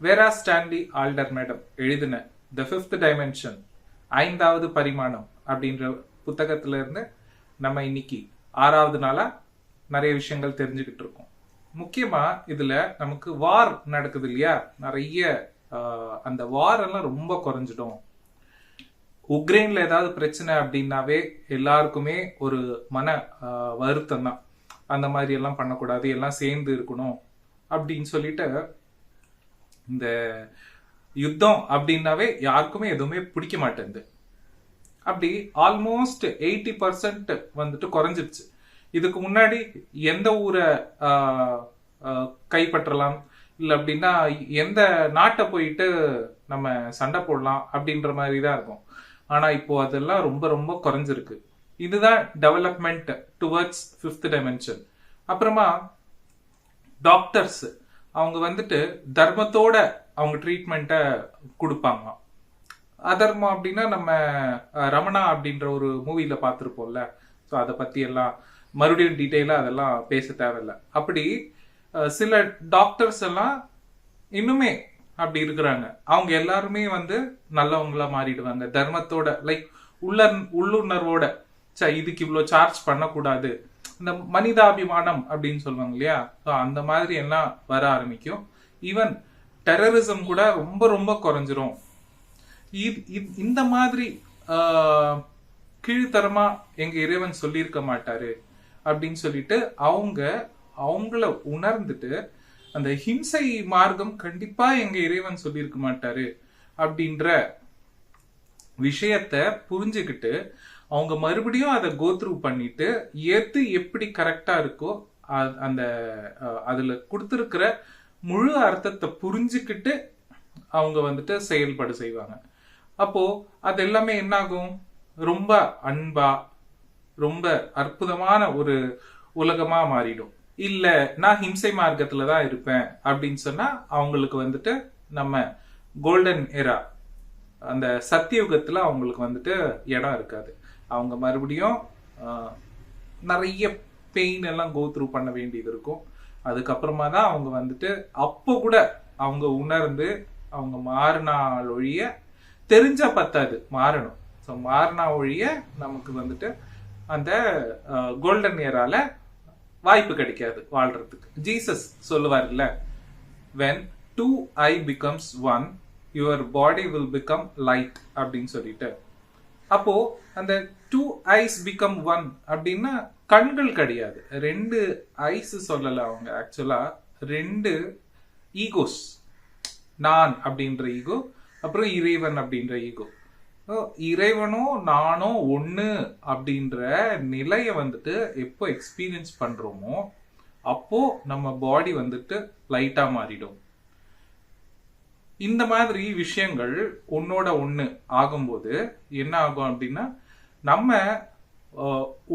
Vera Stanley alter madam எழுதின the fifth dimension, ஐந்தாவது பரிமாணம் அப்படின்ற புத்தகத்துல இருந்து நம்ம இன்னைக்கு 6வது நாளா நிறைய விஷயங்கள் தெரிஞ்சுக்கிட்டு இருக்கோம். முக்கியமா இதுல நமக்கு வார் நடக்குது இல்லையா, நிறைய அந்த வார் எல்லாம் ரொம்ப குறைஞ்சிடும். உக்ரைன்ல ஏதாவது பிரச்சனை அப்படின்னாவே எல்லாருக்குமே ஒரு மன வருத்தம் தான். அந்த மாதிரி எல்லாம் பண்ணக்கூடாது, எல்லாம் சேர்ந்து இருக்கணும் அப்படின்னு சொல்லிட்டு இந்த யுத்தம் அப்படின்னாவே யாருக்குமே எதுவுமே பிடிக்க மாட்டேங்குது. அப்படி ஆல்மோஸ்ட் 80% வந்துட்டு குறைஞ்சிருச்சு. இதுக்கு முன்னாடி எந்த ஊரை கைப்பற்றலாம், இல்லை அப்படின்னா எந்த நாட்டை போயிட்டு நம்ம சண்டை போடலாம் அப்படின்ற மாதிரி தான் இருக்கும். ஆனா இப்போ அதெல்லாம் ரொம்ப ரொம்ப குறைஞ்சிருக்கு. இதுதான் டெவலப்மெண்ட் டுவர்ட்ஸ் ஃபிஃப்த் டைமென்ஷன். அப்புறமா டாக்டர்ஸ் அவங்க வந்துட்டு தர்மத்தோட அவங்க ட்ரீட்மெண்ட்டை கொடுப்பாங்க. அதர்மம் அப்படின்னா நம்ம ரமணா அப்படின்ற ஒரு மூவில பார்த்துருப்போம்ல. ஸோ அதை பத்தி எல்லாம் மறுபடியும் டீட்டெயிலாக அதெல்லாம் பேச தேவையில்லை. அப்படி சில டாக்டர்ஸ் எல்லாம் இன்னுமே அப்படி இருக்கிறாங்க. அவங்க எல்லாருமே வந்து நல்லவங்களா மாறிடுவாங்க தர்மத்தோட, லைக் உள்ளுணர்வோட. இதுக்கு இவ்வளோ சார்ஜ் பண்ணக்கூடாது, இந்த மனிதாபிமானம் அப்படின்னு சொல்லுவாங்க இல்லையா, அந்த மாதிரி எல்லாம் வர ஆரம்பிக்கும். ஈவன் டெரரிசம் கூட ரொம்ப ரொம்ப குறைஞ்சிரும். இந்த மாதிரி கீழ்த்தரமா எங்க இறைவன் சொல்லியிருக்க மாட்டாரு அப்படின்னு சொல்லிட்டு அவங்கள உணர்ந்துட்டு அந்த ஹிம்சை மார்க்கம் கண்டிப்பா எங்க இறைவன் சொல்லியிருக்க மாட்டாரு அப்படின்ற விஷயத்த புரிஞ்சுக்கிட்டு அவங்க மறுபடியும் அதை கோத்ரூ பண்ணிட்டு எது எப்படி கரெக்டா இருக்கோ அந்த அதுல கொடுத்துருக்கிற முழு அர்த்தத்தை புரிஞ்சுக்கிட்டு அவங்க வந்துட்டு செயல்பாடு செய்வாங்க. அப்போ அது எல்லாமே என்னாகும், ரொம்ப அன்பா ரொம்ப அற்புதமான ஒரு உலகமா மாறிடும். இல்ல நான் ஹிம்சை மார்க்கத்துல தான் இருப்பேன் அப்படின்னு சொன்னா அவங்களுக்கு வந்துட்டு நம்ம கோல்டன் எரா, அந்த சத்தியுகத்துல அவங்களுக்கு வந்துட்டு இடம் இருக்காது. அவங்க மறுபடியும் நிறைய பெயின் எல்லாம் கோ த்ரூ பண்ண வேண்டியது இருக்கும். அதுக்கப்புறமா தான் அவங்க வந்துட்டு அப்போ கூட அவங்க உணர்ந்து அவங்க மாறினால் ஒழிய, தெரிஞ்சா பத்தாது, மாறணும். ஸோ மாறினா ஒழிய நமக்கு வந்துட்டு அந்த கோல்டன் ஏரால வாய்ப்பு கிடைக்காது வாழ்றதுக்கு. ஜீசஸ் சொல்லுவார்ல, when 2 eye becomes 1 your body will become light அப்படின்னு சொல்லிட்டு. அப்போ அந்த 2 eyes become 1 அப்படின்னா கண்கள் கிடையாது, 2 ஐஸ் சொல்லல அவங்க. ஆக்சுவலா 2 ஈகோஸ், நான் அப்படின்ற ஈகோ, அப்புறம் இறைவன் அப்படின்ற ஈகோ. இறைவனும் நானும் ஒண்ணு அப்படின்ற நிலைய வந்துட்டு எப்போ எக்ஸ்பீரியன்ஸ் பண்றோமோ அப்போ நம்ம பாடி வந்துட்டு லைட்டா மாறிடும். இந்த மாதிரி விஷயங்கள் ஒன்னோட ஒண்ணு ஆகும்போது என்ன ஆகும் அப்படின்னா, நம்ம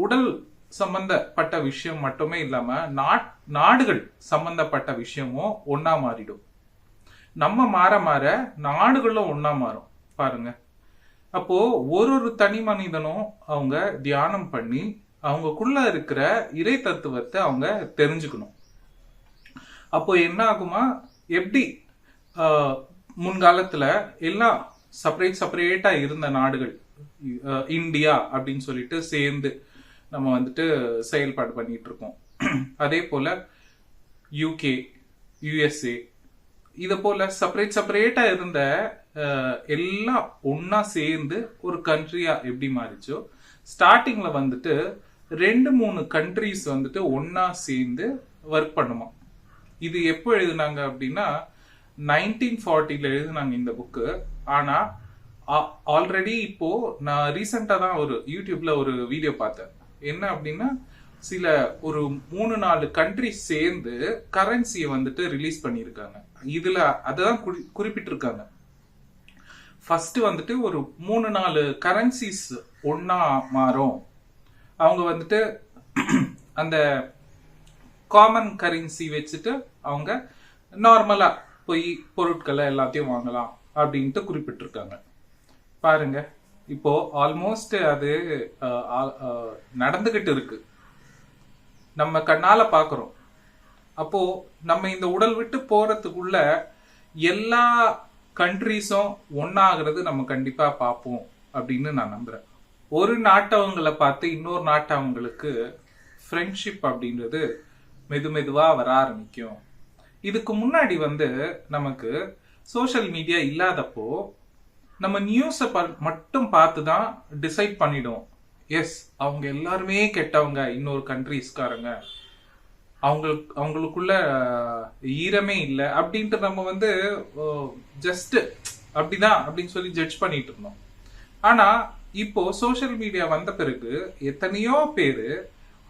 உடல் சம்பந்தப்பட்ட விஷயம் மட்டுமே இல்லாம நாடுகள் சம்பந்தப்பட்ட விஷயமும் ஒன்னா மாறிடும். நம்ம மாற மாற நாடுகளும் ஒன்னா மாறும் பாருங்க. அப்போ ஒரு தனி மனிதனும் அவங்க தியானம் பண்ணி அவங்கக்குள்ள இருக்கிற இறை தத்துவத்தை அவங்க தெரிஞ்சுக்கணும். அப்போ என்ன ஆகுமா, எப்படி முன்காலத்துல எல்லாம் செப்பரேட்டா இருந்த நாடுகள், இந்தியா அப்படின்னு சொல்லிட்டு சேர்ந்து நம்ம வந்துட்டு செயல்பாடு பண்ணிட்டு இருக்கோம். அதே போல யூகே, யுஎஸ்ஏ, இத போல செப்பரேட்டா இருந்த எல்லாம் ஒன்னா சேர்ந்து ஒரு கண்ட்ரியா எப்படி மாறிச்சோ, ஸ்டார்டிங்ல வந்துட்டு 2-3 கண்ட்ரிஸ் வந்துட்டு ஒன்னா சேர்ந்து ஒர்க் பண்ணுமா. இது எப்போ எழுதுனாங்க அப்படின்னா 1940 எழுதுனாங்க இந்த புக்கு. ஆனா ஆல்ரெடி இப்போ நான் ரீசெண்டா தான் ஒரு யூடியூப்ல ஒரு வீடியோ பார்த்தேன். என்ன அப்படின்னா, சில ஒரு 3-4 கண்ட்ரி சேர்ந்து கரன்சியை வந்துட்டு ரிலீஸ் பண்ணியிருக்காங்க. இதுல அதான் குறிப்பிட்டிருக்காங்க. ஃபர்ஸ்ட் வந்துட்டு ஒரு 3-4 கரன்சிஸ் ஒன்னா மாறும். அவங்க வந்துட்டு அந்த காமன் கரன்சி வச்சுட்டு அவங்க நார்மலா போய் பொருட்களை எல்லாத்தையும் வாங்கலாம் அப்படின்ட்டு குறிப்பிட்டிருக்காங்க. பாருங்க, இப்போ ஆல்மோஸ்ட் அது நடந்துகிட்டு இருக்கு, நம்ம கண்ணால பாக்குறோம். அப்போ நம்ம இந்த உடல் விட்டு போறதுக்குள்ள எல்லா கண்ட்ரீஸும் ஒன்னாகிறது நம்ம கண்டிப்பா பார்ப்போம் அப்படின்னு நான் நம்புறேன். ஒரு நாட்டவங்களை பார்த்து இன்னொரு நாட்டவங்களுக்கு ஃப்ரெண்ட்ஷிப் அப்படின்றது மெதுவா வர ஆரம்பிக்கும். இதுக்கு முன்னாடி நமக்கு சோஷியல் மீடியா இல்லாதப்போ நம்ம நியூஸை மட்டும் பார்த்து தான் டிசைட் பண்ணிடுவோம். எஸ், அவங்க எல்லாருமே கெட்டவங்க, இன்னொரு கண்ட்ரீஸ்காரங்க, அவங்களுக்குள்ள ஈரமே இல்லை அப்படின்ட்டு நம்ம ஜஸ்ட் அப்படிதான் அப்படின்னு சொல்லி ஜட்ஜ் பண்ணிட்டு இருந்தோம். ஆனா இப்போ சோஷியல் மீடியா வந்த பிறகு எத்தனையோ பேரு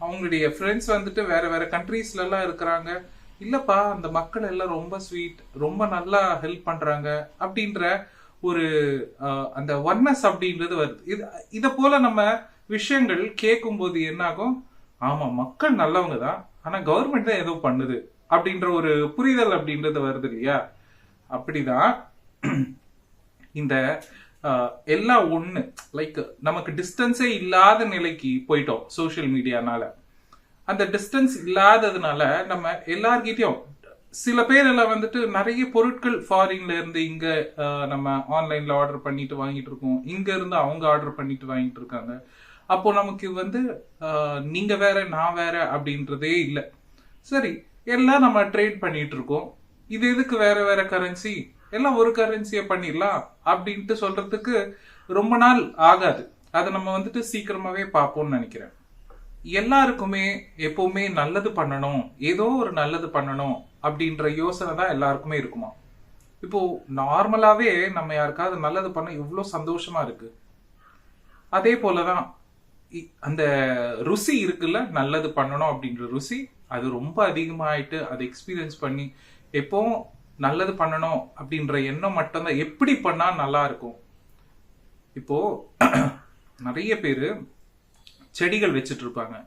அவங்களுடைய ஃப்ரெண்ட்ஸ் வேற வேற கண்ட்ரீஸ்ல எல்லாம் இருக்கிறாங்க. இல்லப்பா, அந்த மக்கள் எல்லாம் ரொம்ப ஸ்வீட், ரொம்ப நல்லா ஹெல்ப் பண்றாங்க அப்படின்ற ஒரு அந்த ஒன்னஸ் அப்படின்றது வருது. இத போல நம்ம விஷயங்கள் கேட்கும் போது என்ன ஆகும், ஆமா மக்கள் நல்லவங்க தான், ஆனா கவர்மெண்ட் தான் ஏதோ பண்ணுது அப்படின்ற ஒரு புரிதல் அப்படின்றது வருது இல்லையா? அப்படிதான் இந்த எல்லாம் ஒண்ணு லைக் நமக்கு டிஸ்டன்ஸே இல்லாத நிலைக்கு போயிட்டோம் சோசியல் மீடியானால. அந்த டிஸ்டன்ஸ் இல்லாததுனால நம்ம எல்லார்கிட்டயும் சில பேர் எல்லாம் நிறைய பொருட்கள் ஃபாரின்ல இருந்து இங்க நம்ம ஆன்லைன்ல ஆர்டர் பண்ணிட்டு வாங்கிட்டு இருக்கோம், இங்க இருந்து அவங்க ஆர்டர் பண்ணிட்டு வாங்கிட்டு இருக்காங்க. அப்போ நமக்கு நீங்க வேற நான் வேற அப்படின்றதே இல்லை. சரி, எல்லாம் நம்ம ட்ரேட் பண்ணிட்டு இருக்கோம், இது எதுக்கு வேற வேற கரன்சி, எல்லாம் ஒரு கரன்சியை பண்ணிடலாம் அப்படின்ட்டு சொல்றதுக்கு ரொம்ப நாள் ஆகாது. அதை நம்ம சீக்கிரமாவே பார்ப்போம்னு நினைக்கிறேன். எல்லாருக்குமே எப்பவுமே நல்லது பண்ணணும், ஏதோ ஒரு நல்லது பண்ணணும் அப்படின்ற யோசனை தான் எல்லாருக்குமே இருக்குமா? இப்போ நார்மலாவே நம்ம யாருக்காவது நல்லது பண்ண எவ்வளவு சந்தோஷமா இருக்கு. அதே போலதான் அந்த ருசி இருக்குல்ல, நல்லது பண்ணணும் அப்படின்ற ருசி, அது ரொம்ப அதிகமாயிட்டு அதை எக்ஸ்பீரியன்ஸ் பண்ணி எப்பவும் நல்லது பண்ணணும் அப்படின்ற எண்ணம் மட்டும்தான். எப்படி பண்ணா நல்லா இருக்கும்? இப்போ நிறைய பேரு செடிகள் வச்சுட்டு இருப்பாங்க.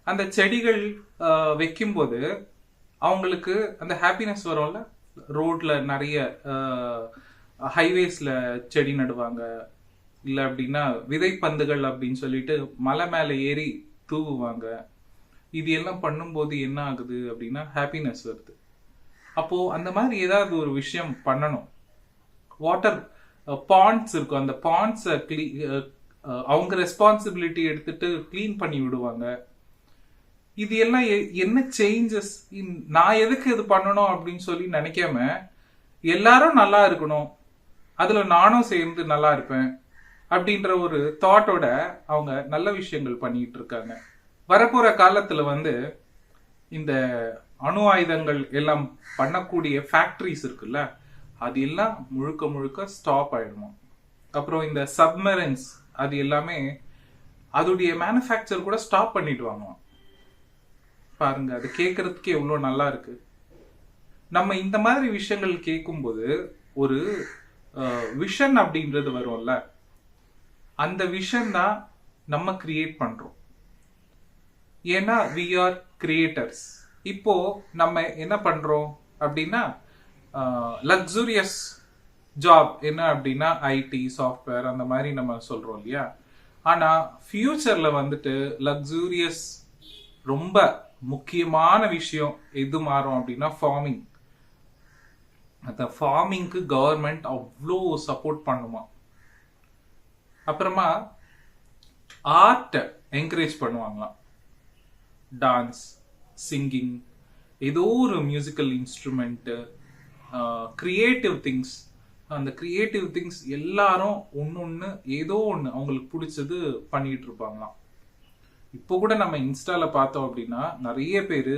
அந்த செடிகள் வைக்கும்போது அவங்களுக்கு அந்த ஹாப்பினஸ் வரும்ல. ரோட்ல நிறைய ஹைவேஸ்ல செடி நடுவாங்க, இல்ல அப்படின்னா விதைப்பந்துகள் அப்படின்னு சொல்லிட்டு மலை மேல ஏறி தூவுவாங்க. இது எல்லாம் பண்ணும்போது என்ன ஆகுது அப்படின்னா ஹாப்பினஸ் வருது. அப்போ அந்த மாதிரி ஏதாவது ஒரு விஷயம் பண்ணணும். வாட்டர் பாண்ட்ஸ் இருக்கும், அந்த பாண்ட்ஸை அவங்க ரெஸ்பான்சிபிலிட்டி எடுத்துட்டு கிளீன் பண்ணி விடுவாங்க. இது எல்லாம் என்ன சேஞ்சஸ், நான் எதுக்கு இது பண்ணணும் அப்படின்னு சொல்லி நினைக்காம எல்லாரும் நல்லா இருக்கணும், அதுல நானும் சேர்ந்து நல்லா இருப்பேன் அப்படின்ற ஒரு தாட்டோட அவங்க நல்ல விஷயங்கள் பண்ணிட்டு இருக்காங்க. வரப்போற காலத்துல இந்த அணு ஆயுதங்கள் எல்லாம் பண்ணக்கூடிய ஃபேக்டரிஸ் இருக்குல்ல, அது எல்லாம் முழுக்க முழுக்க ஸ்டாப் ஆயிடுமா. அப்புறம் இந்த சப்மரைன்ஸ் அது எல்லாமே அதோடைய மேனுஃபேக்சர் கூட ஸ்டாப் பண்ணிட்டு வாங்குவோம். பாருங்க, அது கேட்கறதுக்கே எவ்வளவு நல்லா இருக்கு. நம்ம இந்த மாதிரி விஷயங்கள் கேட்கும்போது ஒரு விஷன் அப்படின்றது வரும்ல, அந்த விஷன் தான் நம்ம கிரியேட் பண்றோம். ஏன்னா we are creators. இப்போ நம்ம என்ன பண்றோம் அப்படின்னா லக்ஸூரியஸ் ஜாப் என்ன அப்படின்னா ஐடி சாஃப்ட்வேர் அந்த மாதிரி நம்ம சொல்றோம் இல்லையா? ஆனா ஃபியூச்சர்ல லக்ஸூரியஸ் ரொம்ப முக்கியமான விஷயம் எது மாறும் அப்படின்னா ஃபார்மிங். அந்த ஃபார்மிங்க்கு கவர்மெண்ட் அவ்வளோ சப்போர்ட் பண்ணுமா. அப்புறமா ஆர்ட் என்கரேஜ் பண்ணுவாங்களாம், டான்ஸ், சிங்கிங், ஏதோ ஒரு மியூசிக்கல் இன்ஸ்ட்ருமெண்ட்டு, கிரியேட்டிவ் திங்ஸ். அந்த கிரியேட்டிவ் திங்ஸ் எல்லாரும் ஒன்று ஏதோ ஒன்று அவங்களுக்கு பிடிச்சது பண்ணிட்டு இருப்பாங்களாம். இப்போ கூட நம்ம இன்ஸ்டால பார்த்தோம் அப்படின்னா நிறைய பேர்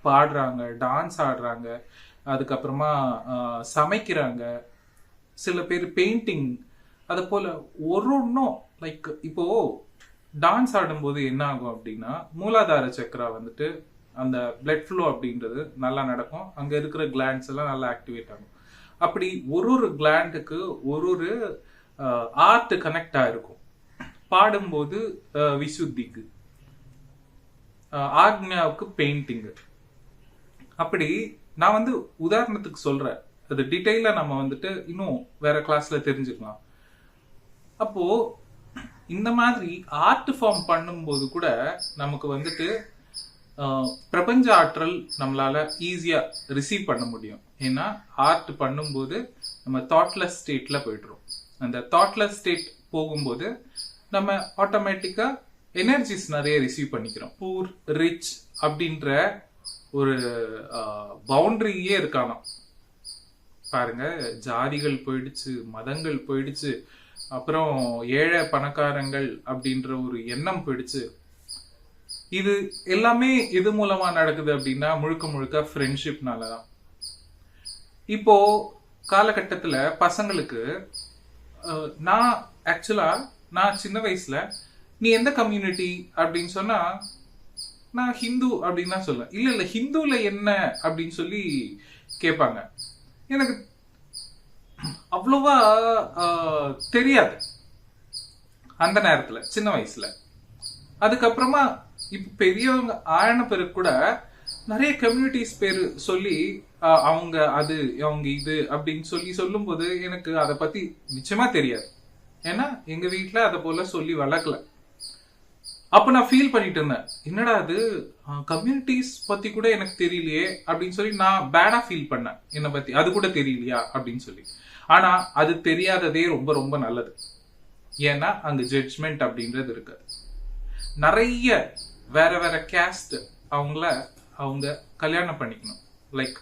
பாடுறாங்க, டான்ஸ் ஆடுறாங்க, அதுக்கப்புறமா சமைக்கிறாங்க, சில பேர் பெயிண்டிங், அது போல ஒரு ஒன்றும் லைக் இப்போ டான்ஸ் ஆடும்போது என்ன ஆகும் அப்படின்னா மூலாதார சக்கரா அந்த பிளட் ஃப்ளோ அப்படின்றது நல்லா நடக்கும், அங்க இருக்கிற கிளாண்ட்ஸ் எல்லாம் நல்லா ஆக்டிவேட் ஆகும். அப்படி ஒரு கிளாண்டுக்கு ஒரு ஆர்ட் கனெக்ட் ஆயிருக்கும். பாடும்போது விசுத்திக்கு, ஆக்ஞாவுக்கு பெயிண்டிங். அப்படி நான் உதாரணத்துக்கு சொல்றேன், அது டீட்டெயிலா நம்ம இன்னும் வேற கிளாஸ்ல தெரிஞ்சுக்கலாம். அப்போ இந்த மாதிரி ஆர்ட் ஃபார்ம் பண்ணும்போது கூட நமக்கு பிரபஞ்ச ஆற்றல் நம்மளால ஈஸியா ரிசீவ் பண்ண முடியும். ஏன்னா ஆர்ட் பண்ணும்போது நம்ம தாட்லெஸ் ஸ்டேட்ல போயிடுறோம். அந்த தாட்லெஸ் ஸ்டேட் போகும்போது நம்ம ஆட்டோமேட்டிக்கா எனர்ஜிஸ் நிறைய ரிசீவ் பண்ணிக்கிறோம். பூர் ரிச் அப்படின்ற ஒரு பவுண்டரியே இருக்கானாம். பாருங்க, ஜாதிகள் போயிடுச்சு, மதங்கள் போயிடுச்சு, அப்புறம் ஏழை பணக்காரங்கள் அப்படின்ற ஒரு எண்ணம் போயிடுச்சு. இது எல்லாமே எது மூலமா நடக்குது அப்படின்னா முழுக்க முழுக்க ஃப்ரெண்ட்ஷிப்னாலதான். இப்போ காலகட்டத்துல பசங்களுக்கு நான் ஆக்சுவலா நான் சின்ன வயசுல நீ எந்த கம்யூனிட்டி அப்படின்னு சொன்னா நான் ஹிந்து அப்படின்னு தான் சொல்லுவேன். இல்ல இல்ல ஹிந்துல என்ன அப்படின்னு சொல்லி கேட்பாங்க. எனக்கு அவ்வளவா தெரியாது அந்த நேரத்துல, சின்ன வயசுல. அதுக்கப்புறமா இப்ப பெரியவங்க ஆன பிறகு கூட நிறைய கம்யூனிட்டிஸ் பேரு சொல்லி அவங்க அது அவங்க இது அப்படின்னு சொல்லி சொல்லும் போது எனக்கு அதை பத்தி நிச்சயமா தெரியாது. ஏன்னா எங்க வீட்டுல அதை போல சொல்லி வளர்க்கல. அப்ப நான் ஃபீல் பண்ணிட்டு இருந்தேன், என்னடா அது கம்யூனிட்டிஸ் பத்தி கூட எனக்கு தெரியலையே அப்படின்னு சொல்லி நான் பேடா ஃபீல் பண்ணேன். என்னை பத்தி அது கூட தெரியலையா அப்படின்னு சொல்லி. ஆனா அது தெரியாததே ரொம்ப ரொம்ப நல்லது. ஏன்னா அங்க ஜட்ஜ்மெண்ட் அப்படின்றது இருக்காது. நிறைய வேற வேற கேஸ்ட் அவங்க கல்யாணம் பண்ணிக்கணும். லைக்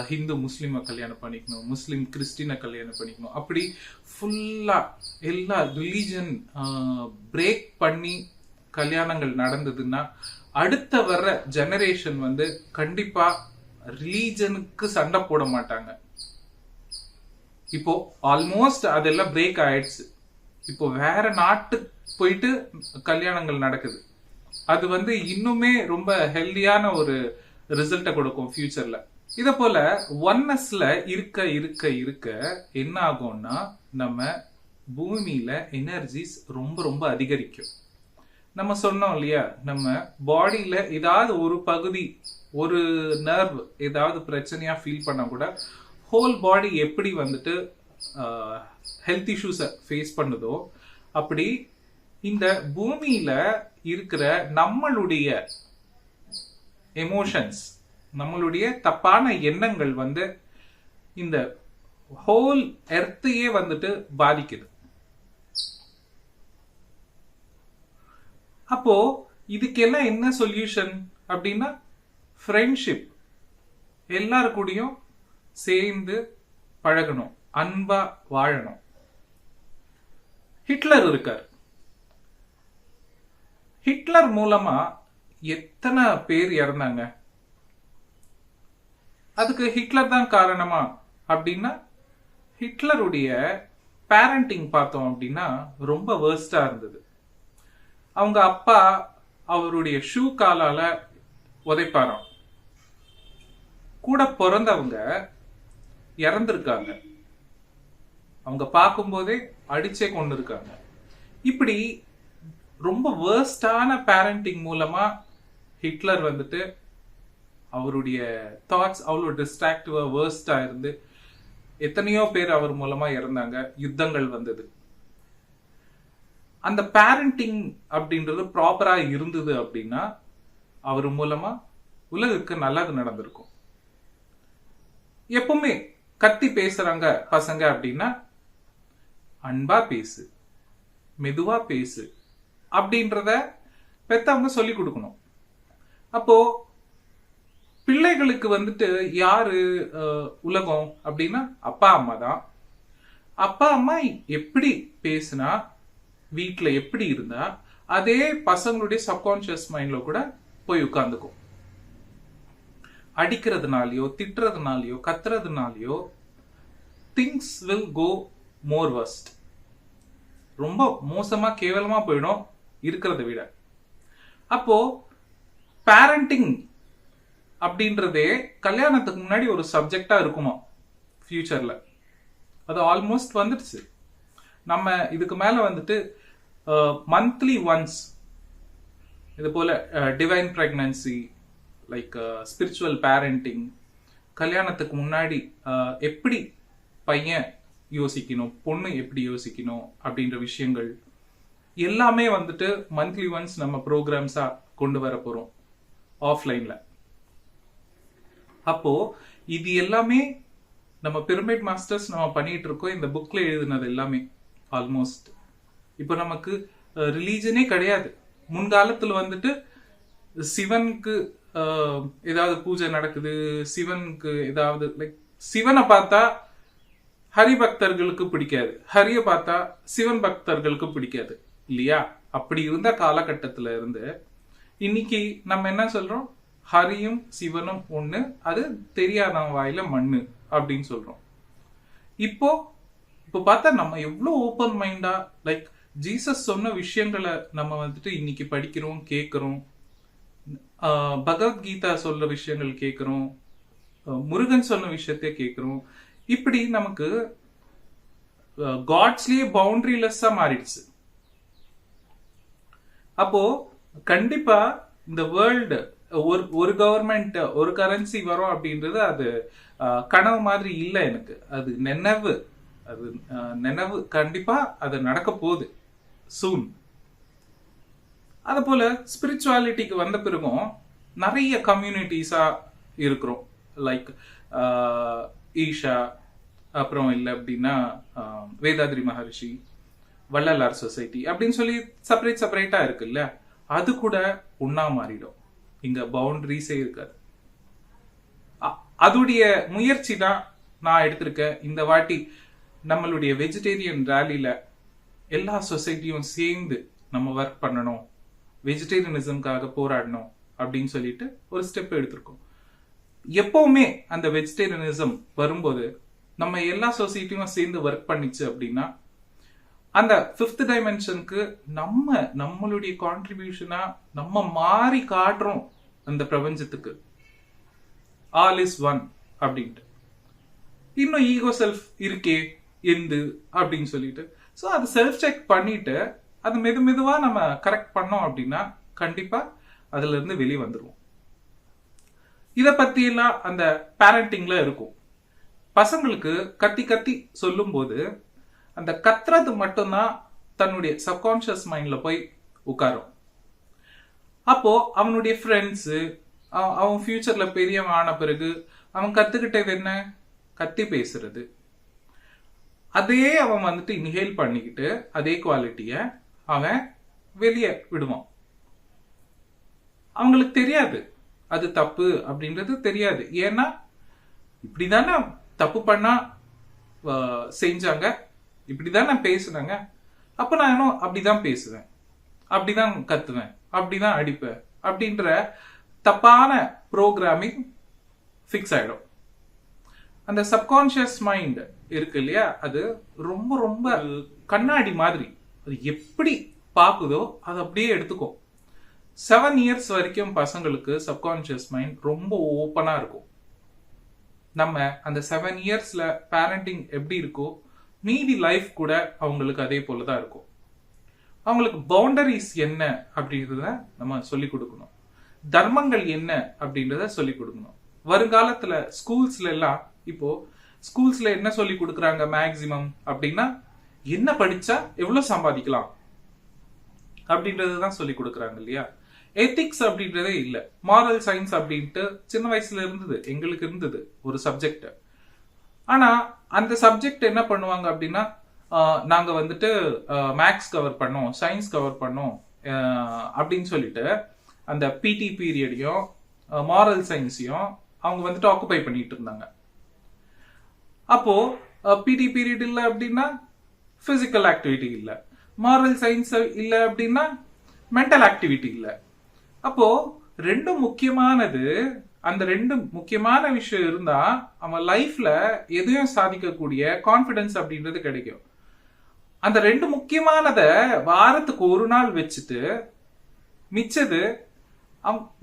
ஹிந்து முஸ்லீமை கல்யாணம் பண்ணிக்கணும், முஸ்லீம் கிறிஸ்டினை கல்யாணம் பண்ணிக்கணும். அப்படி ஃபுல்லா எல்லா ரிலீஜன் பிரேக் பண்ணி கல்யாணங்கள் நடந்ததுன்னா அடுத்த வர்ற ஜெனரேஷன் கண்டிப்பா ரிலீஜனுக்கு சண்டை போட மாட்டாங்க. இப்போ ஆல்மோஸ்ட் அதெல்லாம் பிரேக் ஆயிடுச்சு. இப்போ வேற நாட்டுக்கு போயிட்டு கல்யாணங்கள் நடக்குது. அது இன்னுமே ரொம்ப ஹெல்தியான ஒரு ரிசல்ட்டை கொடுக்கும் ஃபியூச்சர்ல. இத போல ஒன்னஸ்ல இருக்க இருக்க இருக்க என்ன ஆகும்னா நம்ம பூமியில எனர்ஜிஸ் ரொம்ப ரொம்ப அதிகரிக்கும். நம்ம சொன்னோம் இல்லையா, நம்ம பாடியில ஏதாவது ஒரு பகுதி, ஒரு நர்வ் ஏதாவது பிரச்சனையா ஃபீல் பண்ணா கூட ஹோல் பாடி எப்படி ஹெல்த் இஷ்யூஸை ஃபேஸ் பண்ணுதோ அப்படி இந்த பூமியில இருக்கிற நம்மளுடைய எமோஷன்ஸ், நம்மளுடைய தப்பான எண்ணங்கள் இந்த ஹோல் எர்த்தையே பாதிக்குது. அப்போ இதுக்கெல்லாம் என்ன சொல்யூஷன் அப்படின்னா ஃப்ரெண்ட்ஷிப். எல்லாரு கூடயும் சேர்ந்து பழகணும், அன்பா வாழணும். ஹிட்லர் இருக்கார். ஹிட்லர் மூலமா எத்தனை பேர் இறந்தாங்க? அதுக்கு ஹிட்லர் தான் காரணமா அப்படின்னா ஹிட்லருடைய பேரண்டிங் பார்த்தோம் அப்படின்னா ரொம்ப வேர்ஸ்டா இருந்தது. அவங்க அப்பா அவருடைய ஷூ காலால உதைப்பாராம். கூட பிறந்தவங்க இறந்திருக்காங்க, அவங்க பார்க்கும்போதே அடிச்சே கொண்டு இருக்காங்க. இப்படி ரொம்ப வேர்ஸ்டான பேரண்டிங் மூலமா ஹிட்லர் அவருடைய தாட்ஸ் அவ்வளோ டிஸ்ட்ராக்டிவா வேர்ஸ்டா இருந்து எத்தனையோ பேர் அவர் மூலமா இறந்தாங்க, யுத்தங்கள் வந்தது. அந்த பேரண்டிங் அப்படின்றது ப்ராப்பரா இருந்தது அப்படின்னா அவர் மூலமா உலகுக்கு நல்லது நடந்திருக்கும். எப்பவுமே கத்தி பேசுறாங்க பசங்க அப்படின்னா அன்பா பேசு, மெதுவா பேசு அப்படின்றத பெத்தவங்க சொல்லி கொடுக்கணும். அப்போ பிள்ளைகளுக்கு யாரு உலகம் அப்படின்னா அப்பா அம்மா தான். அப்பா அம்மா எப்படி பேசுனா, வீட்டுல எப்படி இருந்தா அதே பசங்களுடைய சப்கான்சியஸ் மைண்ட்ல கூட போய் உட்கார்ந்துக்கும். அடிக்கிறதுனாலயோ திட்டுறதுனாலயோ கத்துறதுனாலயோ things will go more worst. ரொம்ப மோசமா கேவலமா போயிடும் இருக்கிறத விட. அப்போ பேரண்டிங் அப்படின்றதே கல்யாணத்துக்கு முன்னாடி ஒரு சப்ஜெக்டா இருக்குமா ஃபியூச்சர்ல. அது ஆல்மோஸ்ட் வந்துடுச்சு. நம்ம இதுக்கு மேல மந்த்லி ஒன்ஸ் இது போல divine pregnancy, like spiritual parenting, கல்யாணத்துக்கு முன்னாடி எப்படி பையன் யோசிக்கணும், பொண்ணு எப்படி யோசிக்கணும் அப்படின்ற விஷயங்கள் எல்லாமே மந்த்லி ஒன்ஸ் நம்ம ப்ரோக்ராம்ஸா கொண்டு வர போறோம் ஆஃப்லைன்ல. அப்போ இது எல்லாமே நம்ம பிரமிட் மாஸ்டர்ஸ் நம்ம பண்ணிட்டு இருக்கோம். இந்த புக்ல எழுதுனது எல்லாமே ஆல்மோஸ்ட் இப்போ நமக்கு ரிலீஜனே கிடையாது. முன்காலத்துல வந்துட்டு சிவனுக்கு ஏதாவது பூஜை நடக்குது, சிவனுக்கு ஏதாவது லைக் சிவனை பார்த்தா ஹரி பக்தர்களுக்கு பிடிக்காது, ஹரிய பார்த்தா சிவன் பக்தர்களுக்கு பிடிக்காது இல்லையா? அப்படி இருந்த காலகட்டத்துல இருந்து இன்னைக்கு நம்ம என்ன சொல்றோம், ஹரியும் சிவனும் ஒண்ணு, அது தெரியாத வாயில மண்ணு அப்படின்னு சொல்றோம். இப்போ பார்த்தா நம்ம எவ்வளவு ஓப்பன் மைண்டா லைக் ஜீசஸ் சொன்ன விஷயங்களை நம்ம வந்துட்டு இன்னைக்கு படிக்கிறோம், கேட்கிறோம். பகவத்கீதா சொல்ற விஷயங்கள் கேட்கிறோம், முருகன் சொன்ன விஷயத்தை கேட்கிறோம். இப்படி நமக்கு காட்ஸ்லயே பவுண்டரிலெஸ்ஸா மாறிடுச்சு. அப்போ கண்டிப்பா இந்த வேர்ல்டு ஒரு கவர்மெண்ட் ஒரு கரன்சி வரும் அப்படின்றது அது கனவு மாதிரி இல்லை எனக்கு. அது நினைவு கண்டிப்பா அது நடக்க போகுது சூன். அது போல ஸ்பிரிச்சுவாலிட்டிக்கு வந்த பிறகும் நிறைய கம்யூனிட்டிஸா இருக்கிறோம். லைக் ஈஷா, அப்புறம் இல்லை அப்படின்னா வேதாத்ரி மகர்ஷி, வள்ளலார் சொசைட்டி அப்படின்னு சொல்லி செப்பரேட்டா இருக்குல்ல. அது கூட ஒன்னா மாறிடும். இங்க பவுண்டரிஸே இருக்காது. அதுடைய முயற்சி தான் நான் எடுத்திருக்கேன். இந்த வாட்டி நம்மளுடைய வெஜிடேரியன் ரேலியில எல்லா சொசைட்டியும் சேர்ந்து நம்ம ஒர்க் பண்ணணும், வெஜிடேரியனிசம்காக போராடணும் அப்படின்னு சொல்லிட்டு ஒரு ஸ்டெப் எடுத்திருக்கோம். எப்பவுமே அந்த வெஜிடேரியனிசம் வரும்போது நம்ம எல்லா சொசைட்டியும் சேர்ந்து ஒர்க் பண்ணிச்சு அப்படின்னா அந்த 5th டைமென்ஷனுக்கு நம்மளுடைய கான்ட்ரிபியூஷனா நம்ம மாறி காட்டுறோம் அந்த பிரபஞ்சத்துக்கு. ஆல் இஸ் ஒன் அப்படின்ட்டு. இன்னும் ஈகோ செல்ஃப் இருக்கே எந்து அப்படின்னு சொல்லிட்டு ஸோ அது செல்ஃப் செக் பண்ணிட்டு அது மெதுவா நம்ம கரெக்ட் பண்ணோம் அப்படின்னா கண்டிப்பா அதுல இருந்து வெளியே வந்துருவோம். இத பத்தி எல்லாம் அந்த பேரண்டிங்ல இருக்கும். பசங்களுக்கு கத்தி சொல்லும் போது அந்த கத்துறது மட்டும்தான் தன்னுடைய சப்கான்சியஸ் மைண்ட்ல போய் உட்காரும். அப்போ அவனுடைய ஃப்ரெண்ட்ஸு, அவன் ஃபியூச்சர்ல பெரியவன் ஆன பிறகு அவன் கத்துக்கிட்டது என்ன, கத்தி பேசுறது. அதே அவன் வந்துட்டு இன்ஹேல் பண்ணிக்கிட்டு அதே குவாலிட்டிய அவன் வெளியே விடுவான். அவங்களுக்கு தெரியாது அது தப்பு அப்படின்றது தெரியாது. ஏன்னா இப்படிதானே தப்பு பண்ணா செஞ்சாங்க, இப்படிதான் நான் பேசுனேங்க, அப்ப நான் அப்படிதான் பேசுவேன், அப்படிதான் கத்துவேன், அப்படிதான் அடிப்பேன் அப்படின்ற தப்பான ப்ரோக்ராமிங் ஃபிக்ஸ் ஆயிடும். அந்த சப்கான்சியஸ் மைண்ட் இருக்கு இல்லையா, அது ரொம்ப ரொம்ப கண்ணாடி மாதிரி. அது எப்படி பாக்குதோ அது அப்படியே எடுத்துக்கும். 7 இயர்ஸ் வரைக்கும் பசங்களுக்கு சப்கான்சியஸ் மைண்ட் ரொம்ப ஓப்பனா இருக்கும். நம்ம அந்த 7 இயர்ஸ்ல பேரண்டிங் எப்படி இருக்கோ மீதி லைஃப் கூட அவங்களுக்கு அதே போலதான் இருக்கும். அவங்களுக்கு பவுண்டரிஸ் என்ன அப்படின்றத நம்ம சொல்லிக் கொடுக்கணும், தர்மங்கள் என்ன அப்படின்றத சொல்லிக் கொடுக்கணும். வருங்காலத்துல ஸ்கூல்ஸ்ல எல்லாம் இப்போ ஸ்கூல்ஸ்ல என்ன சொல்லி கொடுக்குறாங்க மேக்சிமம் அப்படின்னா என்ன படிச்சா எவ்வளவு சம்பாதிக்கலாம் அப்படின்றதுதான் சொல்லி கொடுக்குறாங்க இல்லையா. எத்திக்ஸ் அப்படின்றதே இல்ல. மாரல் சயின்ஸ் அப்படின்ட்டு சின்ன வயசுல இருந்தது, எங்களுக்கு இருந்தது ஒரு சப்ஜெக்ட். ஆனா அந்த சப்ஜெக்ட் என்ன பண்ணுவாங்க அப்படின்னா நாங்க வந்துட்டு மேக்ஸ் கவர் பண்ணோம், சயின்ஸ் கவர் பண்ணோம் அப்படின்னு சொல்லிட்டு அந்த பிடி பீரியடையும் மாரல் சயின்ஸையும் அவங்க வந்துட்டு ஆக்குபை பண்ணிட்டு இருந்தாங்க. அப்போ பிடி பீரியட் இல்ல அப்படின்னா பிசிக்கல் ஆக்டிவிட்டி இல்ல, மாரல் சயின்ஸ் இல்ல அப்படின்னா மென்டல் ஆக்டிவிட்டி இல்ல. அப்போ ரெண்டும் முக்கியமானது. அந்த ரெண்டு முக்கியமான விஷயம் இருந்தா அவன் லைஃப்ல எதையும் சாதிக்கக்கூடிய கான்பிடன்ஸ் அப்படின்றது கிடைக்கும். அந்த ரெண்டு முக்கியமானத வாரத்துக்கு ஒரு நாள் வச்சுட்டு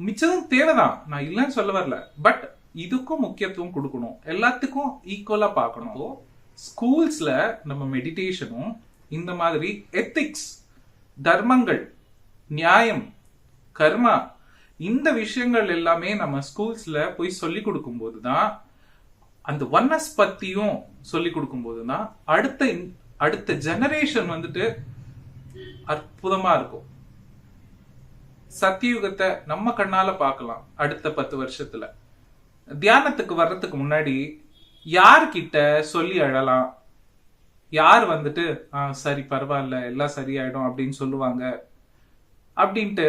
மிச்சதும் தேவைதான், நான் இல்லைன்னு சொல்ல வரல. பட் இதுக்கும் முக்கியத்துவம் கொடுக்கணும், எல்லாத்துக்கும் ஈக்குவலா பார்க்கணும். ஸ்கூல்ஸ்ல நம்ம மெடிடேஷனும் இந்த மாதிரி எத்திக்ஸ், தர்மங்கள், நியாயம், கர்மா, இந்த விஷயங்கள் எல்லாமே நம்ம ஸ்கூல்ஸ்ல போய் சொல்லி கொடுக்கும் போதுதான், அந்த ஒன்னஸ் பத்தியும் சொல்லி கொடுக்கும் போதுதான் அடுத்த ஜெனரேஷன் வந்துட்டு அற்புதமா இருக்கும். சத்தியுகத்தை நம்ம கண்ணால பார்க்கலாம் அடுத்த 10 வருஷத்துல. தியானத்துக்கு வர்றதுக்கு முன்னாடி யார்கிட்ட சொல்லி அழலாம், யார் வந்துட்டு சரி பரவாயில்ல எல்லாம் சரியாயிடும் அப்படின்னு சொல்லுவாங்க அப்படின்ட்டு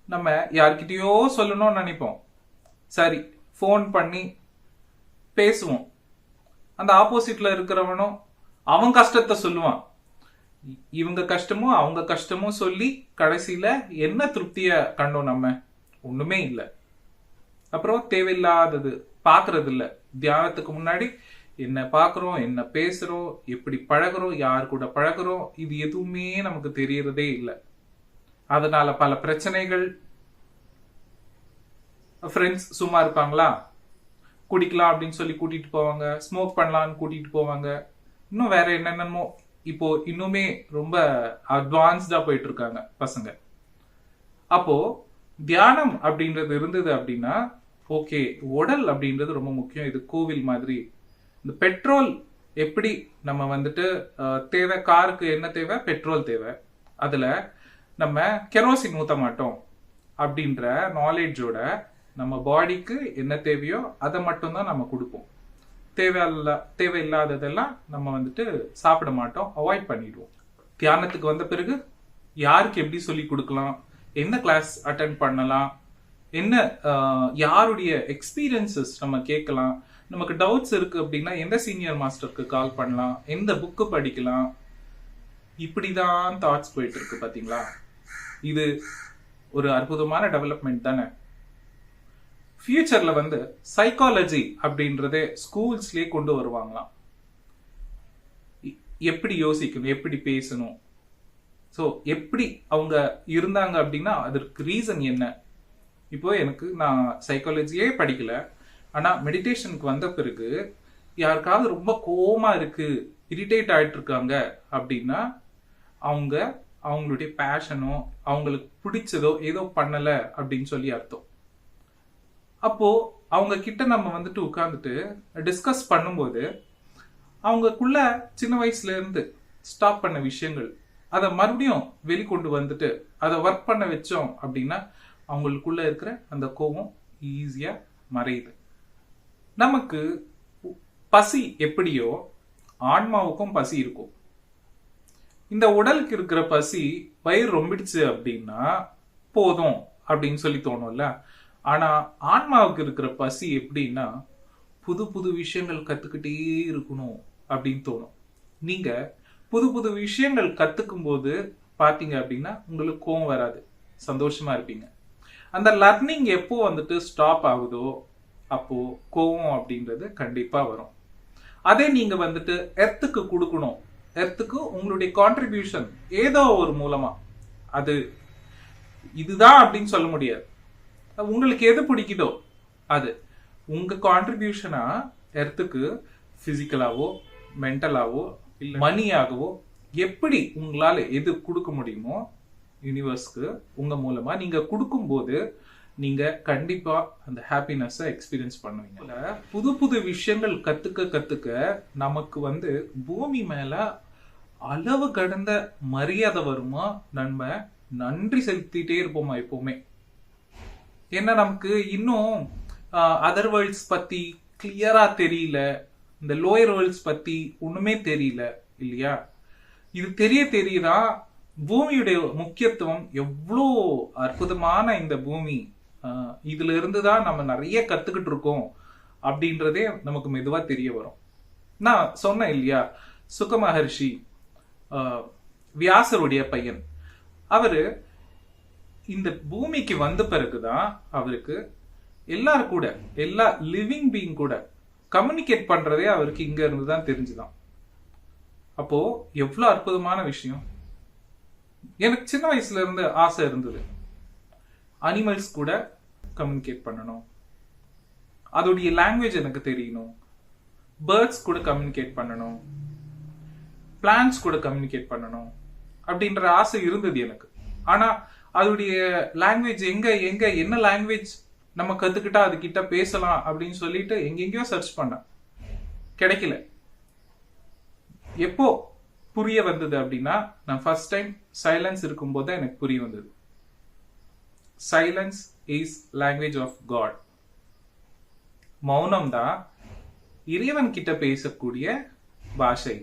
நம்ம யார்கிட்டயோ சொல்லணும்னு நினைப்போம். சரி, ஃபோன் பண்ணி பேசுவோம். அந்த ஆப்போசிட்ல இருக்கிறவனும் அவன் கஷ்டத்தை சொல்லுவான். இவங்க கஷ்டமும் அவங்க கஷ்டமும் சொல்லி கடைசியில என்ன திருப்திய கண்டோம்? நம்ம ஒண்ணுமே இல்லை. அப்புறம் தேவையில்லாதது பாக்குறது இல்ல. தியானத்துக்கு முன்னாடி என்ன பாக்குறோம், என்ன பேசுறோம், எப்படி பழகுறோம், யார் கூட பழகுறோம், இது எதுவுமே நமக்கு தெரியறதே இல்லை. அதனால பல பிரச்சனைகள். ஃப்ரெண்ட்ஸ் சும்மா இருப்பாங்களா? குடிக்கலாம் அப்படின்னு சொல்லி கூட்டிட்டு போவாங்க, ஸ்மோக் பண்ணலான்னு கூட்டிட்டு போவாங்க, இன்னும் வேற என்னென்னமோ. இப்போ இன்னுமே ரொம்ப அட்வான்ஸ்டா போயிட்டு இருக்காங்க பசங்க. அப்போ தியானம் அப்படின்றது இருந்தது அப்படின்னா ஓகே, உடல் அப்படின்றது ரொம்ப முக்கியம். இது கோவில் மாதிரி. இந்த பெட்ரோல் எப்படி நம்ம வந்துட்டு தேவை, காருக்கு என்ன தேவை? பெட்ரோல் தேவை. அதுல நம்ம கெரோசின் ஊத்த மாட்டோம் அப்படின்ற நாலேஜோட நம்ம பாடிக்கு என்ன தேவையோ அதை மட்டும்தான் நம்ம கொடுப்போம். தேவையில்லாததெல்லாம் நம்ம வந்துட்டு சாப்பிட மாட்டோம், அவாய்ட் பண்ணிடுவோம். தியானத்துக்கு வந்த பிறகு யாருக்கு எப்படி சொல்லி கொடுக்கலாம், என்ன கிளாஸ் அட்டென்ட் பண்ணலாம், என்ன யாருடைய எக்ஸ்பீரியன்சஸ் நம்ம கேட்கலாம், நமக்கு டவுட்ஸ் இருக்கு அப்படின்னா எந்த சீனியர் மாஸ்டருக்கு கால் பண்ணலாம், எந்த புக்கு படிக்கலாம், இப்படிதான் தாட்ஸ் போயிட்டு இருக்கு. பாத்தீங்களா? இது ஒரு அற்புதமான டெவலப்மெண்ட் தானே. ஃபியூச்சர்ல வந்து சைக்காலஜி அப்படின்றதே ஸ்கூல்ஸ்லயே கொண்டு வருவாங்களாம். எப்படி யோசிக்கணும், எப்படி பேசணும், ஸோ எப்படி அவங்க இருந்தாங்க அப்படின்னா அதற்கு ரீசன் என்ன. இப்போ நான் சைக்காலஜியே படிக்கல, ஆனா மெடிடேஷனுக்கு வந்த பிறகு யாருக்காவது ரொம்ப கோவமா இருக்கு, இரிட்டேட் ஆயிட்டு இருக்காங்க அப்படின்னா அவங்களுடைய பேஷனோ அவங்களுக்கு பிடிச்சதோ ஏதோ பண்ணல அப்படின்னு சொல்லி அர்த்தம். அப்போ அவங்க கிட்ட நம்ம வந்துட்டு உட்கார்ந்துட்டு டிஸ்கஸ் பண்ணும்போது அவங்களுக்குள்ள சின்ன வயசுல இருந்து ஸ்டாப் பண்ண விஷயங்கள் அதை மறுபடியும் வெளிக்கொண்டு வந்துட்டு அதை ஒர்க் பண்ண வச்சோம் அப்படின்னா அவங்களுக்குள்ள இருக்கிற அந்த கோபம் ஈஸியா மறையுது. நமக்கு பசி எப்படியோ ஆன்மாவுக்கும் பசி இருக்கும். இந்த உடலுக்கு இருக்கிற பசி வயிறு ரொம்பிடுச்சு அப்படின்னா போதும் அப்படின்னு சொல்லி தோணும்ல. ஆனா ஆன்மாவுக்கு இருக்கிற பசி எப்படின்னா புது புது விஷயங்கள் கத்துக்கிட்டே இருக்கணும் அப்படின்னு தோணும். நீங்க புது புது விஷயங்கள் கத்துக்கும் போது பாத்தீங்க அப்படின்னா உங்களுக்கு கோவம் வராது, சந்தோஷமா இருப்பீங்க. அந்த லர்னிங் எப்போ வந்துட்டு ஸ்டாப் ஆகுதோ அப்போ கோவம் அப்படின்றது கண்டிப்பா வரும். அதே நீங்க வந்துட்டு எர்த்துக்கு கொடுக்கணும், எர்த்துக்கு உங்களுடைய கான்ட்ரிபியூஷன் ஏதோ ஒரு மூலமா, அது இதுதான் அப்படின்னு சொல்ல முடியாது, உங்களுக்கு எது பிடிக்குதோ அது உங்க கான்ட்ரிபியூஷனா எர்த்துக்கு பிசிக்கலாவோ மென்டலாவோ இல்ல மணியாகவோ எப்படி உங்களால எது கொடுக்க முடியுமோ யூனிவர்ஸ்க்கு உங்க மூலமா நீங்க கொடுக்கும் போது நீங்க கண்டிப்பா அந்த ஹாப்பினஸ் எக்ஸ்பீரியன்ஸ் பண்ணுவீங்க. புது புது விஷயங்கள் கத்துக்க நமக்கு வந்து பூமி மேல அளவு கடந்த மரியாதை வருமா, நம்ம நன்றி செலுத்திட்டே இருப்போமா எப்பவுமே. ஏன்னா நமக்கு இன்னும் அதர் வேர்ல்ட்ஸ் பத்தி கிளியரா தெரியல, இந்த லோயர் வேர்ல்ட்ஸ் பத்தி ஒண்ணுமே தெரியல இல்லையா. இது தெரியுதான் பூமியுடைய முக்கியத்துவம் எவ்வளோ அற்புதமான இந்த பூமி, இதுல இருந்துதான் நம்ம நிறைய கத்துக்கிட்டு இருக்கோம் அப்படின்றதே நமக்கு மெதுவா தெரிய வரும். நான் சொன்னேன் இல்லையா, சுக மகர்ஷி வியாசருடைய பையன், அவரு இந்த பூமிக்கு வந்த பிறகுதான் அவருக்கு எல்லாரும் கூட எல்லா லிவிங் பீயிங் கூட கம்யூனிகேட் பண்றதே அவருக்கு இங்க இருந்துதான் தெரிஞ்சுதான். அப்போ எவ்வளவு அற்புதமான விஷயம். எனக்கு சின்ன வயசுல இருந்து ஆசை இருந்தது, அனிமல்ஸ் கூட கம்யூனிகேட் பண்ணணும், அதோடைய லாங்குவேஜ் எனக்கு தெரியணும், பேர்ட்ஸ் கூட கம்யூனிகேட் பண்ணணும், பிளான்ஸ் கூட கம்யூனிகேட் பண்ணணும் அப்படின்ற ஆசை இருந்தது எனக்கு. ஆனா அதோடைய லாங்குவேஜ் எங்க என்ன லாங்குவேஜ் நம்ம கத்துக்கிட்டா அது கிட்ட பேசலாம் அப்படின்னு சொல்லிட்டு எங்கெங்கயோ சர்ச் பண்ண கிடைக்கல. எப்போ புரிய வந்தது அப்படின்னா நான் ஃபர்ஸ்ட் டைம் சைலன்ஸ் இருக்கும்போது தான் எனக்கு புரிய வந்தது. Silence is language of God. மௌனம் தான் இறைவன் கிட்ட பேசக்கூடிய பாஷை.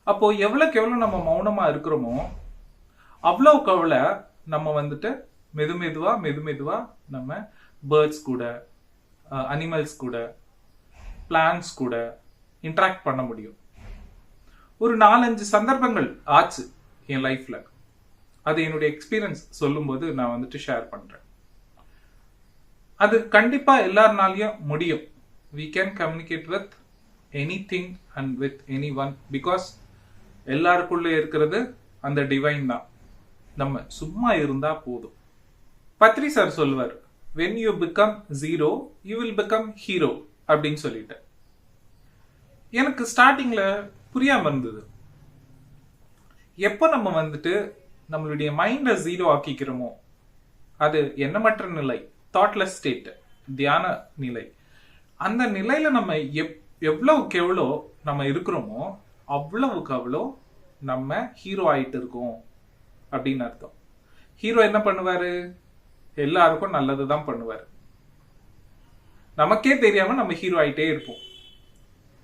அப்போ எவ்வளவுக்கு எவ்வளவு நம்ம மௌனமா இருக்கிறோமோ அவ்வளவுக்கு அவ்வளோ நம்ம வந்துட்டு மெதுமெதுவா நம்ம பேர்ட்ஸ் கூட, அனிமல்ஸ் கூட, பிளான்ஸ் கூட இன்டராக்ட் பண்ண முடியும். ஒரு 4-5 சந்தர்ப்பங்கள் ஆச்சு என் லைஃப்ல. அது என்னுடைய எக்ஸ்பீரியன்ஸ் சொல்லும்போது நான் வந்துட்டு ஷேர் பண்றேன். அது கண்டிப்பா எல்லாருனாலையும் முடியும். we can communicate with anything and with anyone because எல்லாருக்குள்ள இருக்கிறது அந்த டிவைன் தான். நம்ம சும்மா இருந்தா போதும். பத்ரி சார் சொல்லுவார், when you become zero you will become hero அப்படின்னு சொல்லிட்டு. எனக்கு ஸ்டார்டிங்ல புரியாம இருந்தது. எப்போ நம்ம வந்துட்டு நம்மளுடைய மைண்ட ஜீரோ ஆக்கிக்கிறோமோ, அது எண்ணமற்ற நிலை, தாட்லெஸ் ஸ்டேட், தியான நிலை, அந்த நிலையில நம்ம எவ்வளவுக்கு எவ்வளோ நம்ம இருக்கிறோமோ அவ்வளவுக்கு அவ்வளோ நம்ம ஹீரோ ஆயிட்டு இருக்கோம் அப்படின்னு அர்த்தம். ஹீரோ என்ன பண்ணுவாரு? எல்லாருக்கும் நல்லதுதான் பண்ணுவாரு. நமக்கே தெரியாம நம்ம ஹீரோ ஆயிட்டே இருப்போம்.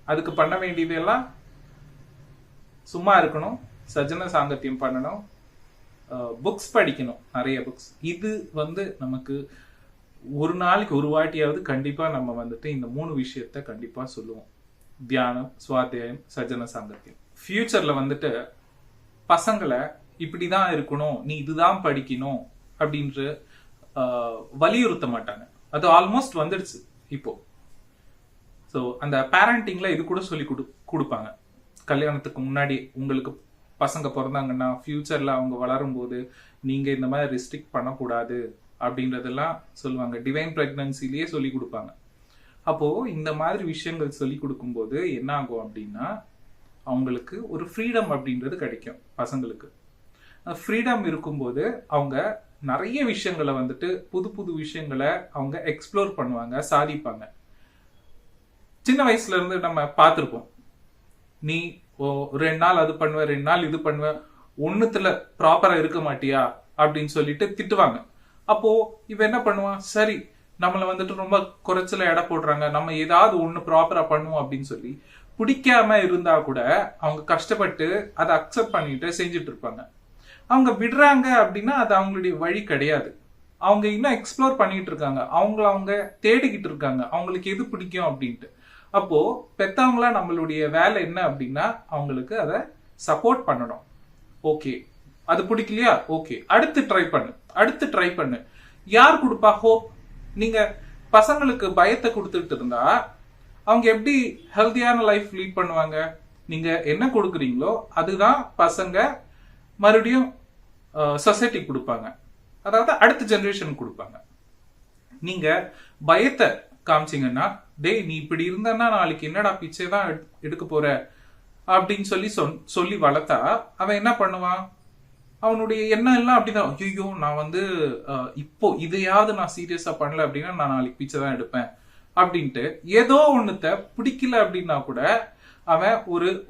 அதுக்கு பண்ண வேண்டியது எல்லாம் சும்மா இருக்கணும், சஜன சாங்கத்தியம் பண்ணணும், புக்ஸ் படிக்கணும், நிறைய புக்ஸ். இது நமக்கு ஒரு நாளைக்கு ஒரு வாட்டியாவது கண்டிப்பா நம்ம வந்துட்டு இந்த 3 விஷயத்த கண்டிப்பா சொல்லுவோம். தியானம், சுவாத்தியாயம், சஜன சாங்கத்தியம். ஃபியூச்சர்ல வந்துட்டு பசங்களை இப்படிதான் இருக்கணும், நீ இதுதான் படிக்கணும் அப்படின்ற வலியுறுத்த மாட்டாங்க. அது ஆல்மோஸ்ட் வந்துடுச்சு இப்போ. ஸோ அந்த பேரண்டிங்ல இது கூட சொல்லி கொடுப்பாங்க. கல்யாணத்துக்கு முன்னாடி உங்களுக்கு பசங்க பிறந்தாங்கன்னா ஃபியூச்சர்ல அவங்க வளரும் போது நீங்க இந்த மாதிரி ரெஸ்ட்ரிக்ட் பண்ணக்கூடாது அப்படின்றதெல்லாம் சொல்லுவாங்க. டிவைன் பிரெக்னன்சிலேயே சொல்லி கொடுப்பாங்க. அப்போ இந்த மாதிரி விஷயங்கள் சொல்லி கொடுக்கும்போது என்ன ஆகும் அப்படின்னா, அவங்களுக்கு ஒரு ஃப்ரீடம் அப்படின்றது கிடைக்கும். பசங்களுக்கு ஃப்ரீடம் இருக்கும்போது அவங்க நிறைய விஷயங்களை வந்துட்டு புது புது விஷயங்களை அவங்க எக்ஸ்ப்ளோர் பண்ணுவாங்க, சாதிப்பாங்க. சின்ன வயசுல இருந்து நம்ம பார்த்துருப்போம், நீ 2 நாள் அது பண்ணுவ, 2 நாள் இது பண்ணுவ, ஒண்ணுத்துல ப்ராப்பரா இருக்க மாட்டியா அப்படின்னு சொல்லிட்டு திட்டுவாங்க. அப்போ இவ என்ன பண்ணுவான், சரி நம்மள வந்துட்டு ரொம்ப குறைச்சல எடை போடுறாங்க, நம்ம ஏதாவது ஒண்ணு ப்ராப்பரா பண்ணுவோம் அப்படின்னு சொல்லி பிடிக்காம இருந்தா கூட அவங்க கஷ்டப்பட்டு அதை அக்செப்ட் பண்ணிட்டு செஞ்சுட்டு இருப்பாங்க. அவங்க விடுறாங்க அப்படின்னா அது அவங்களுடைய வழி கிடையாது. அவங்க இன்னும் எக்ஸ்ப்ளோர் பண்ணிட்டு இருக்காங்க, அவங்க தேடிக்கிட்டு இருக்காங்க அவங்களுக்கு எது பிடிக்கும் அப்படின்ட்டு. அப்போ பெத்தவங்களா நம்மளுடைய வேலை என்ன அப்படின்னா அவங்களுக்கு அதை சப்போர்ட் பண்ணணும். ஓகே அது பிடிக்கலையா, ஓகே அடுத்து ட்ரை பண்ணு. யார் கொடுப்பா ஹோப்? நீங்க பசங்களுக்கு பயத்தை கொடுத்துட்டு இருந்தா அவங்க எப்படி ஹெல்தியான லைஃப் லீட் பண்ணுவாங்க? நீங்க என்ன கொடுக்குறீங்களோ அதுதான் பசங்க மறுபடியும் சொசைட்டி கொடுப்பாங்க, அதாவது அடுத்த ஜெனரேஷன் கொடுப்பாங்க. நீங்க பயத்தை காமிச்சிங்கன்னா, டேய் நீ இப்படி இருந்தான்னா நாளைக்கு என்னடா பிச்சை தான் எடுக்க போற அப்படின்னு சொல்லி வளர்த்தா அவன் என்ன பண்ணுவான்? அவனுடைய எண்ணம் எல்லாம் அப்படிதான், ஐயோ நான் இப்போ இதையாவது நான் சீரியஸா பண்ணல அப்படின்னா நான் நாளைக்கு பிச்சை தான் எடுப்பேன் அப்படின்ட்டு. ஏதோ ஒண்ணுத்த பிடிக்கல அப்படின்னா கூட அவன்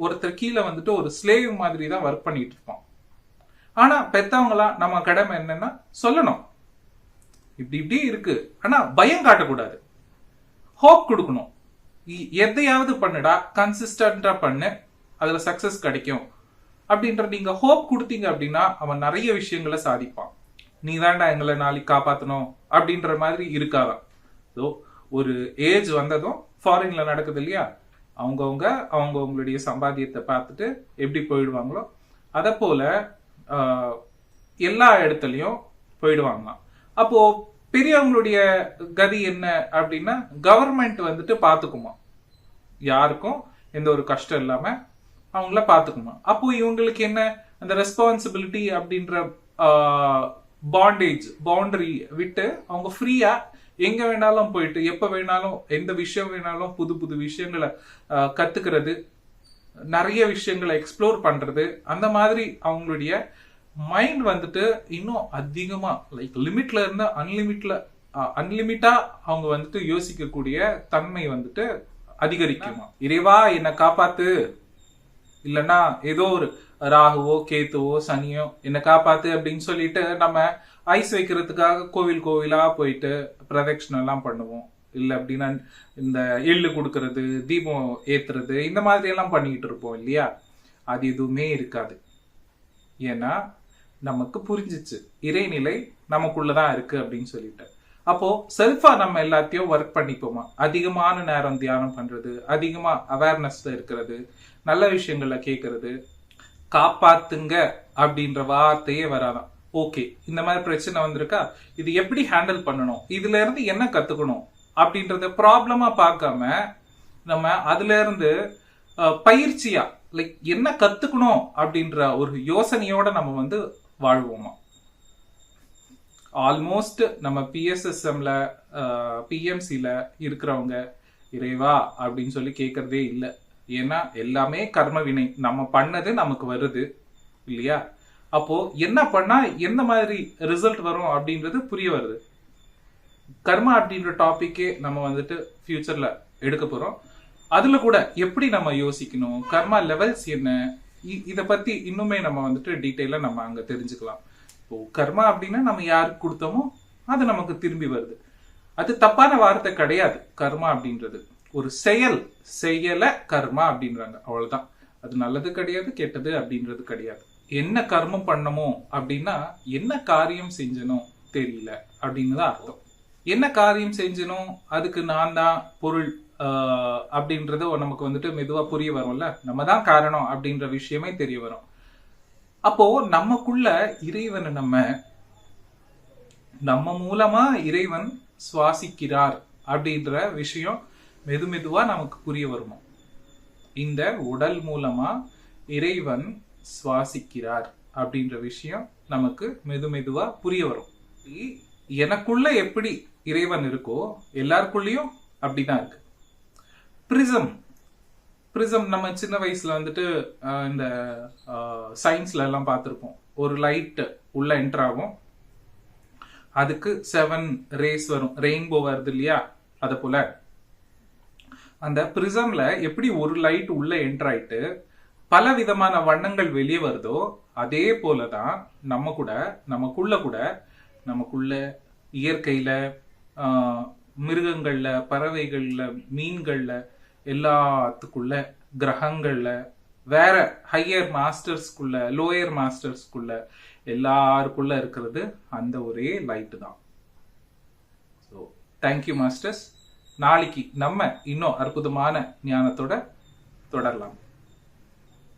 ஒருத்தர் கீழே ஒரு ஸ்லேவ் மாதிரி தான் ஒர்க் பண்ணிட்டு இருப்பான். ஆனா பெத்தவங்களா நம்ம கடமை என்னன்னா சொல்லணும், இப்படி இப்படி இருக்கு, ஆனா பயம் காட்டக்கூடாது, ஹோப் கொடுக்கணும். எதையாவது பண்ணுடா, கன்சிஸ்டன்டா பண்ணு, அதுல சக்சஸ் கிடைக்கும் அப்படின்ற நீங்க ஹோப் கொடுத்தீங்க அப்படின்னா அவன் நிறைய விஷயங்களை சாதிப்பான். நீ தாண்டா எங்களை நாளைக்கு காப்பாத்தணும் அப்படின்ற மாதிரி இருக்காதான். ஸோ ஒரு ஏஜ் வந்ததும் ஃபாரின்ல நடக்குது இல்லையா, அவங்களுடைய சம்பாத்தியத்தை பார்த்துட்டு எப்படி போயிடுவாங்களோ அதை போல எல்லா இடத்துலயும் போயிடுவாங்க. அப்போ பெரியவங்களுடைய கதி என்ன அப்படின்னா, கவர்மெண்ட் பாத்துக்குமா, யாருக்கும் எந்த ஒரு கஷ்டம் இல்லாம அவங்கள பாத்துக்குமா. அப்போ இவங்களுக்கு என்ன, அந்த ரெஸ்பான்சிபிலிட்டி அப்படின்ற பவுண்டரி விட்டு அவங்க ஃப்ரீயா எங்க வேணாலும் போயிட்டு எப்ப வேணாலும் எந்த விஷயம் வேணாலும் புது புது விஷயங்களை கத்துக்கிறது, நிறைய விஷயங்களை எக்ஸ்ப்ளோர் பண்றது, அந்த மாதிரி அவங்களுடைய மைண்ட் இன்னும் அதிகமா லைக் லிமிட்ல இருந்து அன்லிமிட்டா அவங்க யோசிக்கக்கூடிய தன்மை அதிகரிக்குமா. இறைவா என்னை காப்பாத்து, இல்லைன்னா ஏதோ ஒரு ராகுவோ கேத்துவோ சனியோ என்னை காப்பாத்து அப்படின்னு சொல்லிட்டு நம்ம ஐஸ் வைக்கிறதுக்காக கோவிலா போயிட்டு பிரதட்சணம் எல்லாம் பண்ணுவோம். இல்லை அப்படின்னா இந்த எள்ளு கொடுக்கறது, தீபம் ஏத்துறது, இந்த மாதிரி எல்லாம் பண்ணிக்கிட்டு இருப்போம் இல்லையா? அது எதுவுமே இருக்காது. ஏன்னா நமக்கு புரிஞ்சிச்சு இறைநிலை நமக்குள்ளதான் இருக்கு அப்படின்னு சொல்லிட்டு. அப்போ செல்ஃபா நம்ம எல்லாத்தையும் ஒர்க் பண்ணிப்போமா? அதிகமான நேரம் தியானம் பண்றது, அதிகமா அவேர்னஸ்ல இருக்கிறது, நல்ல விஷயங்கள்ல கேட்கறது, காப்பாத்துங்க அப்படின்ற வார்த்தையே வராதான். ஓகே, இந்த மாதிரி பிரச்சனை வந்திருக்கா, இது எப்படி ஹேண்டில் பண்ணணும், இதுல இருந்து என்ன கத்துக்கணும் அப்படின்றத ப்ராப்ளமா பார்க்காம நம்ம அதுல இருந்து பயிற்சியா லைக் என்ன கத்துக்கணும் அப்படின்ற ஒரு யோசனையோட நம்ம வாழ்வோமா? ஆல்மோஸ்ட் நம்ம பிஎஸ்எஸ்எம்ல பிஎம்சில இருக்கிறவங்க இறைவா அப்படின்னு சொல்லி கேட்கறதே இல்லை. ஏன்னா எல்லாமே கர்ம வினை, நம்ம பண்ணது நமக்கு வருது இல்லையா? அப்போ என்ன பண்ணா எந்த மாதிரி ரிசல்ட் வரும் அப்படின்றது புரிய வருது. கர்மா அப்படின்ற டாபிக்கே நம்ம ஃபியூச்சர்ல எடுக்க போறோம். அதுல கூட எப்படி நம்ம யோசிக்கணும், கர்மா லெவல்ஸ் என்ன, இத பத்தி இன்னுமே நம்ம டீட்டெயிலா நம்ம அங்க தெரிஞ்சுக்கலாம். இப்போ கர்மா அப்படின்னா நம்ம யாருக்கு கொடுத்தோமோ அது நமக்கு திரும்பி வருது. அது தப்பான வார்த்தை கிடையாது. கர்மா அப்படின்றது ஒரு செயல கர்மா அப்படின்றாங்க, அவ்வளவுதான். அது நல்லது கிடையாது, கெட்டது அப்படின்றது கிடையாது. என்ன கர்மம் பண்ணமோ அப்படின்னா என்ன காரியம் செஞ்சனும் தெரியல அப்படின்னு தான் அர்த்தம். என்ன காரியம் செஞ்சனும், அதுக்கு நான் தான் பொருள் அப்படின்றது நமக்கு மெதுவா புரிய வரும்ல. நம்ம தான் காரணம் அப்படின்ற விஷயமே தெரிய வரும். அப்போ நமக்குள்ள இறைவனை நம்ம மூலமா இறைவன் சுவாசிக்கிறார் அப்படின்ற விஷயம் மெதுவா நமக்கு புரிய வருமா? இந்த உடல் மூலமா இறைவன் சுவாசிக்கிறார் அப்படின்ற விஷயம் நமக்கு மெதுவா புரிய வரும். எனக்குள்ள எப்படி இறைவன் இருக்கோ எல்லாருக்குள்ளயும் அப்படிதான் இருக்கு. பிரிசம் நம்ம சின்ன வயசுல இந்த சயின்ஸ்ல எல்லாம் பார்த்திருப்போம். ஒரு லைட் உள்ள என்டர் ஆகும், அதுக்கு 7 ரேஸ் வரும், ரெயின்போ வருது இல்லையா? அத போல அந்த பிரிசம்ல எப்படி ஒரு லைட் உள்ள என்டர் ஆயிட்டு பல விதமான வண்ணங்கள் வெளியே வருதோ, அதே போலதான் நமக்குள்ள இயற்கையில, மிருகங்கள்ல, பறவைகள்ல, மீன்கள்ல, எல்லாத்துக்குள்ள, கிரகங்கள்ல, வேற ஹையர் மாஸ்டர்ஸ்குள்ள, லோயர் மாஸ்டர்ஸ்குள்ள, எல்லாருக்குள்ள இருக்கிறது அந்த ஒரே லைட் தான். So thank you masters. நாளைக்கு நம்ம இன்னும் அற்புதமான ஞானத்தோட தொடரலாம்.